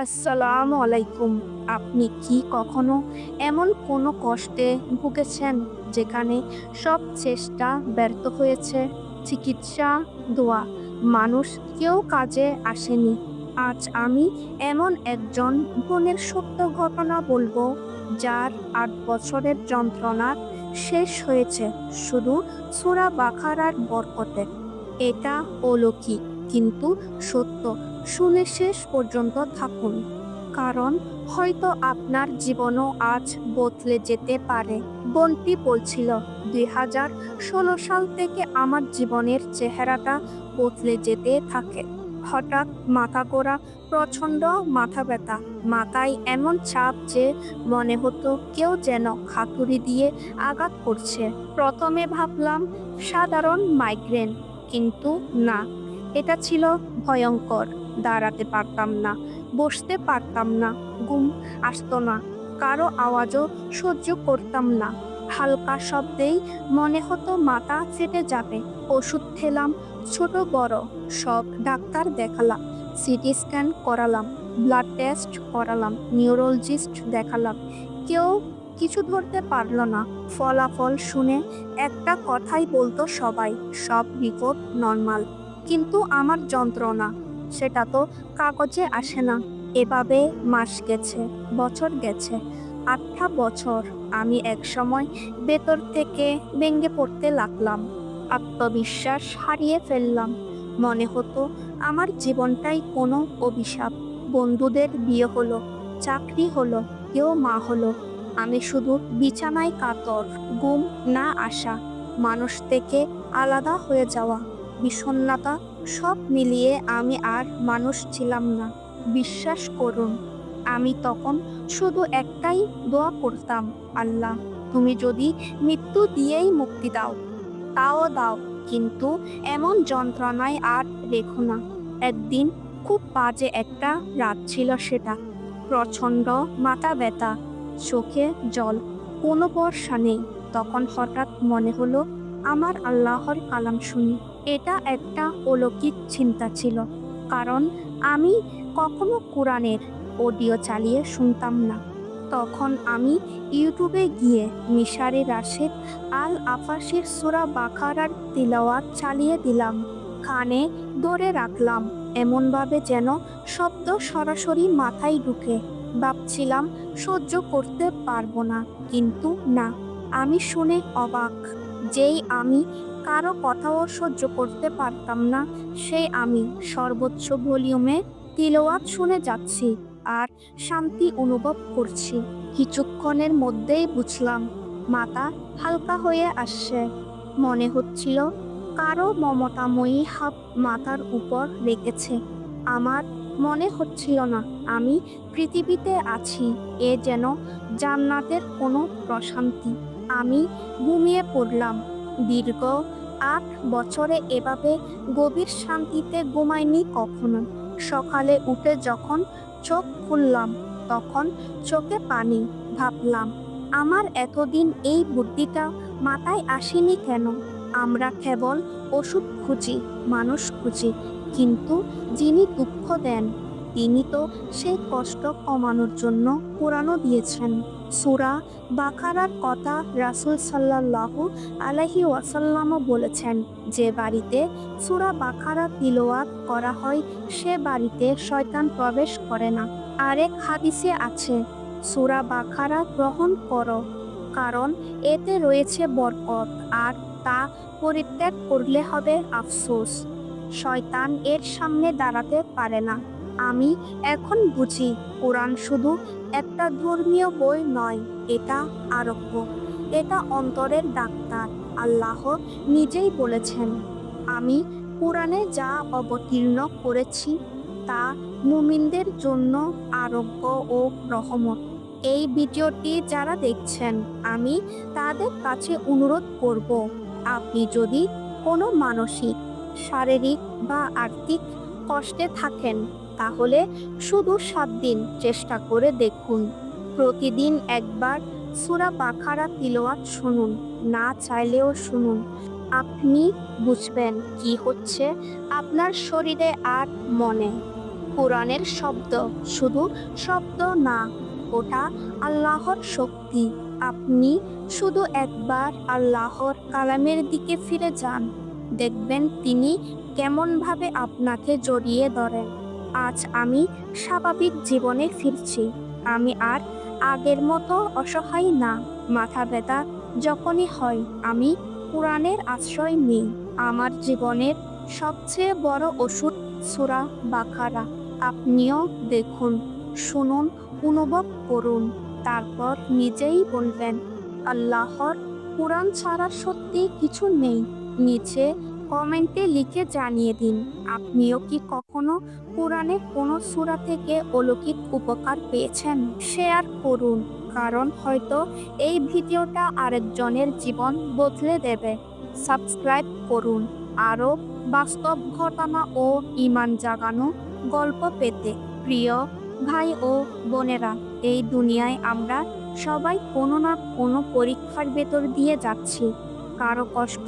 আসসালামু আলাইকুম। আপনি কি কখনো এমন কোনো কষ্টে ভুগেছেন যেখানে সব চেষ্টা ব্যর্থ হয়েছে? চিকিৎসা, দোয়া, মানুষ কেউ কাজে আসেনি। আজ আমি এমন একজন বোনের সত্য ঘটনা বলবো, যার ৮ বছরের যন্ত্রণা শেষ হয়েছে শুধু সূরা বাকারার বরকতে। এটা অলৌকিক কিন্তু সত্য। শুনে শেষ পর্যন্ত থাকুন, কারণ হয়তো আপনার জীবনও আজ বদলে যেতে পারে। বোনটি বলছিল, 2016 সাল থেকে আমার জীবনের চেহারাটা বদলে যেতে থাকে। হঠাৎ মাথা ঘোরা, প্রচণ্ড মাথা ব্যথা, মাথায় এমন চাপ যে মনে হতো কেউ যেন হাতুড়ি দিয়ে আঘাত করছে। প্রথমে ভাবলাম সাধারণ মাইগ্রেন, কিন্তু না, এটা ছিল ভয়ঙ্কর। দাঁড়াতে পারতাম না, বসতে পারতাম না, ঘুম আসতো না, কারো আওয়াজও সহ্য করতাম না। হালকা শব্দেই মনে হতো মাথা ফেটে যাবে। ওষুধ খেলাম, ছোট বড় সব ডাক্তার দেখালাম, সিটি স্ক্যান করালাম, ব্লাড টেস্ট করালাম, নিউরোলজিস্ট দেখালাম, কেউ কিছু ধরতে পারল না। ফলাফল শুনে একটা কথাই বলতো সবাই, সব রিপোর্ট নর্মাল। কিন্তু আমার যন্ত্রণা, সেটা তো কাগজে আসে না। এভাবে মাস গেছে, বছর গেছে, ৮টা বছর। আমি একসময় ভেতর থেকে ভেঙে পড়তে লাগলাম, আত্মবিশ্বাস হারিয়ে ফেললাম। মনে হতো আমার জীবনটাই কোনো অভিশাপ। বন্ধুদের বিয়ে হলো, চাকরি হলো, কেউ মা হলো, আমি শুধু বিছানায় কাতর, ঘুম না আসা, মানুষ থেকে আলাদা হয়ে যাওয়া, বিষণ্ণতা, সব মিলিয়ে আমি আর মানুষ ছিলাম না। বিশ্বাস করুন, আমি তখন শুধু একটাই দোয়া করতাম, আল্লাহ, তুমি যদি মৃত্যু দিয়েই মুক্তি দাও, তাও দাও, কিন্তু এমন যন্ত্রণায় আর রেখো না। একদিন খুব বাজে একটা রাত ছিল সেটা। প্রচণ্ড মাথা ব্যথা, চোখে জল, কোনো ভরসা নেই। তখন হঠাৎ মনে হলো আমার আল্লাহর কালাম শুনি। এটা একটা অলৌকিক চিন্তা ছিল, কারণ আমি কখনো কোরআনের অডিও চালিয়ে শুনতাম না। তখন আমি ইউটিউবে গিয়ে মিশারি রাশেদ আল আফাসির সূরা বাকারার তিলাওয়াত চালিয়ে দিলাম, কানে ধরে রাখলাম এমনভাবে যেন শব্দ সরাসরি মাথায় ঢুকে। ভাবছিলাম সহ্য করতে পারবো না, কিন্তু না, আমি শুনে অবাক। যেই আমি কারো কথাও সহ্য করতে পারতাম না, সেই আমি সর্বোচ্চ ভলিউমে তিলাওয়াত শুনে যাচ্ছি আর শান্তি অনুভব করছি। কিছুক্ষণের মধ্যেই বুঝলাম মাথা হালকা হয়ে আসছে। মনে হচ্ছিল কারো মমতাময়ী হাত মাথার উপর রেখেছে। আমার মনে হচ্ছিল না আমি পৃথিবীতে আছি, এ যেন জান্নাতের কোনো প্রশান্তি। আমি ঘুমিয়ে পড়লাম। দীর্ঘ ৮ বছরে এভাবে গভীর শান্তিতে ঘুমাইনি কখনো। সকালে উঠে যখন চোখ খুললাম, তখন চোখে পানি। ভাবলাম, আমার এতদিন এই বুদ্ধিটা মাথায় আসেনি কেন? আমরা কেবল ওষুধ খুঁজি, মানুষ খুঁজি, কিন্তু যিনি দুঃখ দেন, তিনি তো সেই কষ্ট কমানোর জন্য কোরআনও দিয়েছেন। সূরা বাকারার কথা রাসূল সাল্লাল্লাহু আলাইহি ওয়াসাল্লামও বলেছেন, যে বাড়িতে সূরা বাকারা তিলাওয়াত করা হয় সে বাড়িতে শয়তান প্রবেশ করে না। আরেক হাদিসে আছে, সূরা বাকারা গ্রহণ করো, কারণ এতে রয়েছে বরকত, আর তা পরিত্যাগ করলে হবে আফসোস। শয়তান এর সামনে দাঁড়াতে পারে না। আমি এখন বুঝি, কোরআন শুধু একটা ধর্মীয় বই নয়, এটা আরোগ্য, এটা অন্তরের ডাক্তার। আল্লাহ নিজেই বলেছেন, আমি কোরআনে যা অবতীর্ণ করেছি তা মুমিনদের জন্য আরোগ্য ও রহমত। এই ভিডিওটি যারা দেখছেন, আমি তাদের কাছে অনুরোধ করব, আপনি যদি কোনো মানসিক, শারীরিক বা আর্থিক কষ্টে থাকেন, তাহলে শুধু 7 দিন চেষ্টা করে দেখুন। প্রতিদিন একবার সূরা বাকারা তিলাওয়াত শুনুন, না চাইলেও শুনুন। আপনি বুঝবেন কি হচ্ছে আপনার শরীরে আর মনে। কোরআনের শব্দ শুধু শব্দ না, ওটা আল্লাহর শক্তি। আপনি শুধু একবার আল্লাহর কালামের দিকে ফিরে যান, দেখবেন তিনি কেমনভাবে আপনাকে জড়িয়ে ধরেন। আজ আমি স্বাভাবিক জীবনে ফিরছি। আমি আর আগের মতো অসহায় না। মাথা ব্যথা যখনই হয়, আমি কোরআনের আশ্রয় নিই। আমার জীবনের সবচেয়ে বড় ওষুধ সূরা বাকারা। আপনিও দেখুন, শুনুন, অনুভব করুন, তারপর নিজেই বলবেন, আল্লাহর কোরআন ছাড়া সত্যি কিছু নেই। নিচে কমেন্টে লিখে জানিয়ে দিন, আপনিও কি কখনো কোরআনের কোনো সূরা থেকে অলৌকিক উপকার পেয়েছেন? শেয়ার করুন, কারণ হয়তো এই ভিডিওটা আরেকজনের জীবন বদলে দেবে। সাবস্ক্রাইব করুন আরও বাস্তব ঘটনা ও ঈমান জাগানো গল্প পেতে। প্রিয় ভাই ও বোনেরা, এই দুনিয়ায় আমরা সবাই কোনো না কোনো পরীক্ষার ভেতর দিয়ে যাচ্ছি। কারো কষ্ট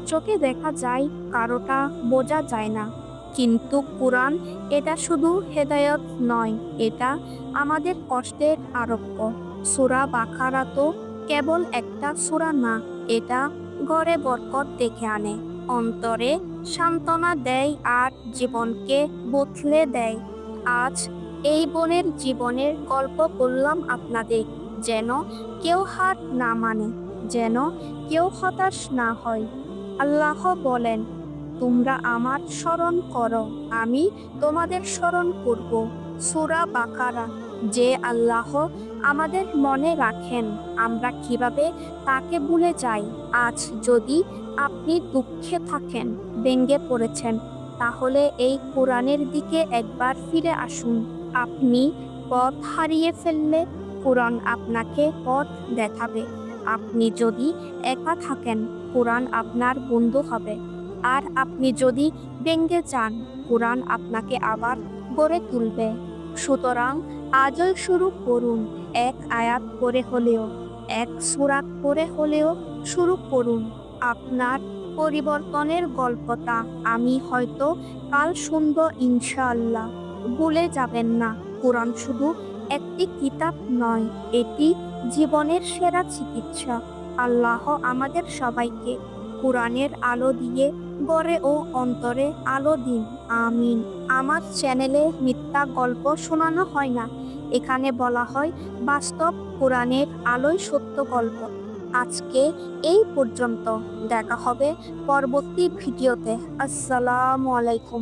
চোখে দেখা যায়, কারোটা বোঝা যায় না। কিন্তু কোরআন এটা শুধু হেদায়ত নয়, এটা আমাদের কষ্টের আরোগ্য। সূরা বাকারা তো কেবল একটা সূরা না, এটা ঘরে বরকত ডেকে আনে, অন্তরে সান্ত্বনা দেয় আর জীবনকে বদলে দেয়। আজ এই বোনের জীবনের গল্প বললাম আপনাদের, যেন কেউ হার না মানে, যেন কেউ হতাশ না হয়। আল্লাহ বলেন, তোমরা আমার স্মরণ করো, আমি তোমাদের স্মরণ করব। সূরা বাকারা। যে আল্লাহ আমাদের মনে রাখেন, আমরা কিভাবে তাকে ভুলে যাই? আজ যদি আপনি দুঃখে থাকেন, ভেঙে পড়েছেন, তাহলে এই কোরআনের দিকে একবার ফিরে আসুন। আপনি পথ হারিয়ে ফেললে কোরআন আপনাকে পথ দেখাবে। আপনি যদি একা থাকেন, কোরআন আপনার বন্ধু হবে। আর আপনি যদি ভেঙে যান, কোরআন আপনাকে আবার গড়ে তুলবে। সুতরাং আজই শুরু করুন, এক আয়াত করে হলেও, এক সূরা করে হলেও শুরু করুন আপনার পরিবর্তনের গল্পটা। আমি হয়তো কাল শুনবো, ইনশাআল্লাহ। ভুলে যাবেন না, কোরআন শুধু একটি কিতাব নয়, এটি জীবনের সেরা চিকিৎসা। আল্লাহ আমাদের সবাইকে কোরআনের আলো দিয়ে গড়ে ও অন্তরে আলো দিন, আমিন। আমার চ্যানেলে মিথ্যা গল্প শোনানো হয় না, এখানে বলা হয় বাস্তব কোরআনের আলোয় সত্য গল্প। আজকে এই পর্যন্ত, দেখা হবে পরবর্তী ভিডিওতে। আসসালামু আলাইকুম।